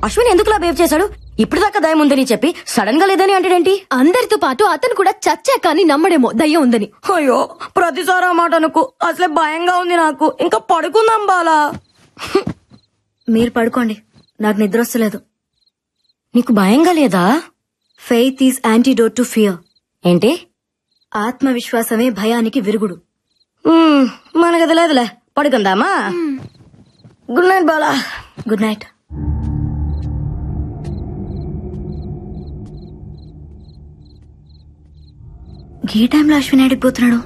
Ashwin ఎందుకులా behave చేశాడు? ఇప్పుడు దాకా దయ్యం ఉందని చెప్పి సడన్ గా లేదని అంటాడేంటి? అందరితో పాటు అతను కూడా చచ్చాక అని నమ్మడేమో దయ్యం ఉందని. అయ్యో ప్రతిసారి ఆ మాట అనుకో. అసలే భయంగా ఉంది నాకు. ఇంకా పడుకుందాం బాలా. మీరు పడుకోండి, నాకు నిద్ర వస్తలేదు. నీకు భయంగా లేదా? Faith is antidote to fear. ఏంటి? ఆత్మవిశ్వాసమే భయానికి విరుగుడు. మనకది లేదులే, పడుకుందామా? Good night Bala. Good night. ఈ టైంలో అశ్విన్ అడిగిపోతున్నాడు.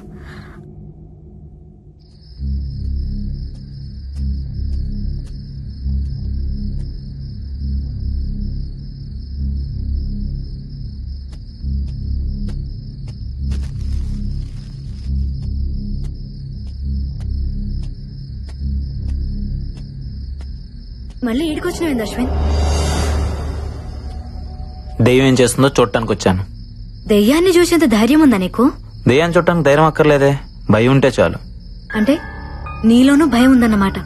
మళ్ళీ ఈడికొచ్చినావు అశ్విన్? దెయ్యం ఏం చేస్తుందో చూడటానికి వచ్చాను. దెయ్యాన్ని చూసేంత ధైర్యం ఉందా నీకు? దెయ్యాన్ని చూడటానికి ధైర్యం అక్కర్లేదే, భయం ఉంటే చాలు. అంటే నీలోనూ భయం ఉందన్నమాట.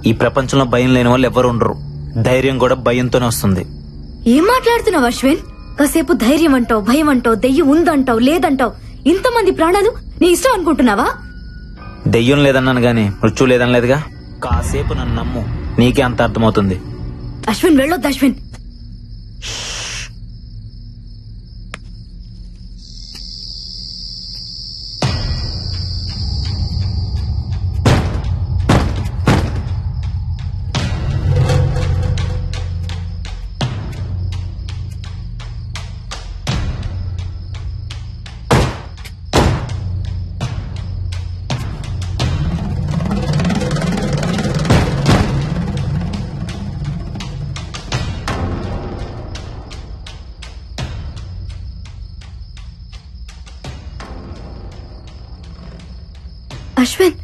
ఈ ప్రపంచంలో భయం లేని వాళ్ళు ఎవరు ఉండరు. ధైర్యం కూడా భయంతోనే వస్తుంది. ఏం మాట్లాడుతున్నావు అశ్విన్? కాసేపు ధైర్యం అంటావు, భయం అంటావు, దెయ్యం ఉందంటావు, లేదంటావు. ఇంతమంది ప్రాణాలు నీ ఇష్టం అనుకుంటున్నావా? దెయ్యం లేదన్నాను గాని మృత్యు లేదనలేదుగా. కాసేపు నన్ను నమ్ము, నీకే అంత అర్థమవుతుంది. అశ్విన్ వెళ్ళొద్దు అశ్విన్. అశ్విన్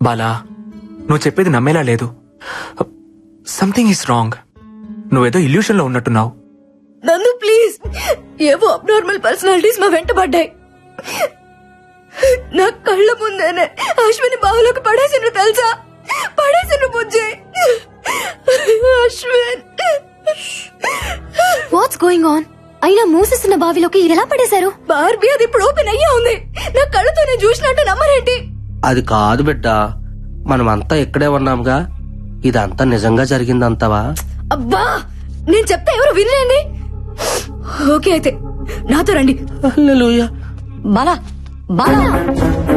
బాలా, నువ్వు చెప్పేది నమ్మేలా లేదు. Something is wrong. నువ్వేదో ఇల్యూషన్ లో ఉన్నట్టున్నావు. నందు ప్లీజ్ ఏవో అబ్నార్మల్ పర్సనాలిటీస్ మా వెంట పడ్డాయి. నా కళ్ళ ముందేనే అశ్విని బావులోకి పడేసిండ్రు తెలుసా, పడేసిండ్రు Bujji. Ashwin, what's going on? అయినా మూసేస్తున్న బావిలోకి ఎలా పడేశారు? బార్బీ, అది ఇప్పుడు ఓపెన్ అయ్యా ఉంది. నా కళ్ళతో నేను చూసినట్టు నమ్మరేంటి? అది కాదు బిడ్డ, మనమంతా ఇక్కడే ఉన్నాంగా. ఇదంతా నిజంగా జరిగిందంతవా? అబ్బా, నేను చెప్తే ఎవరు వినలేండి. ఓకే అయితే నాతో రండి. హల్లెలూయా. బాలా బాలా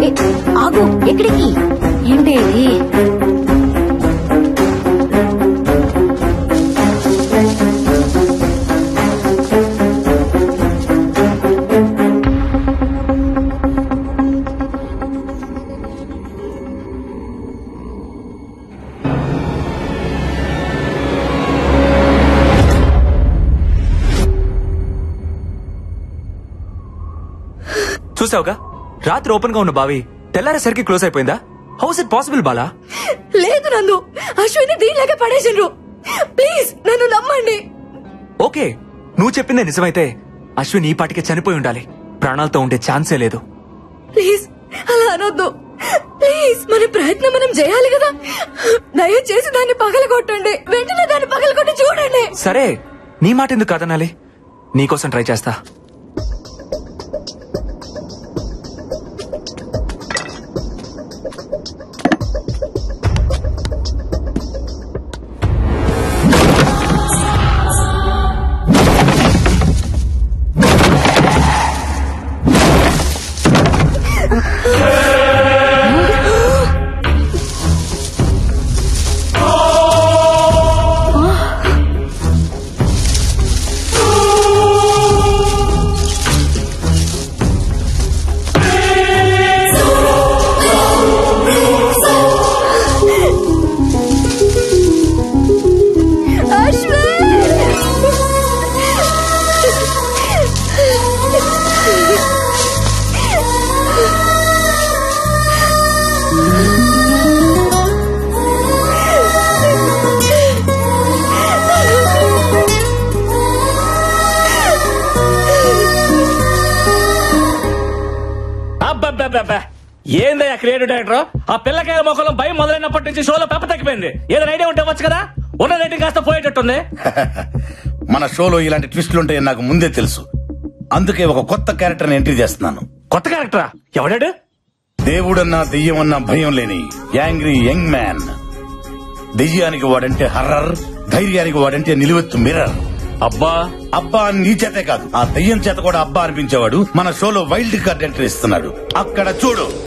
ఏ, ఆగు, ఎక్కడికి? ఏంటి ఇది? చూసావుగా, రాత్రి ఓపెన్ గా ఉన్న బావి తెల్లారేసరికి క్లోజ్ అయిపోయిందా? House it possible Bala? లేదు నందు, అశ్విని దీనిలాగే పడేసిండ్రు. ప్లీజ్ నన్ను నమ్మండి. ఓకే, నువ్వు చెప్పిందే నిజమైతే అశ్విన్ ఈ పాటికే చనిపోయి ఉండాలి. ప్రాణాలతో ఉండే ఛాన్సే లేదు. ప్లీజ్ అలా అనొద్దు. ప్లీజ్, మన ప్రయత్నం మనం చేయాలి కదా. దయచేసి దాన్ని పగలగొట్టండి. వెంటనే దాన్ని పగలగొట్టి చూడండి. సరే, నీ మాట ఎందుకు కాదనాలి? నీకోసం ట్రై చేస్తా. ఏందయ్యా క్రియేటివ్ డైరెక్టర్? ఆ పిల్లకాయల మొక్కలో భయం మొదలైనప్పటి నుంచి షోలో పెప్ప తగ్గిపోయింది. ఏదైనా ఐడియా ఉంటే వచ్చు కదా. ఉన్న రేటింగ్ కాస్త పోయేటట్టుంది. మన షోలో ఇలాంటి ట్విస్టులు ఉంటాయని నాకు ముందే తెలుసు. అందుకే ఒక కొత్త క్యారెక్టర్ ఎంట్రీ చేస్తున్నాను. కొత్త క్యారెక్టరా? ఎవడాడు? దేవుడన్నా దెయ్యమన్నా భయం లేని యాంగ్రీ యంగ్ మ్యాన్. దెయ్యానికి వాడంటే హర్రర్, ధైర్యానికి వాడంటే నిలువెత్తు మిర్రర్. అబ్బా అబ్బా అని నీ చేతే కాదు, ఆ దెయ్యం చేత కూడా అబ్బా అనిపించేవాడు మన షోలో వైల్డ్ కార్డ్ ఎంట్రీ ఇస్తున్నాడు. అక్కడ చూడు.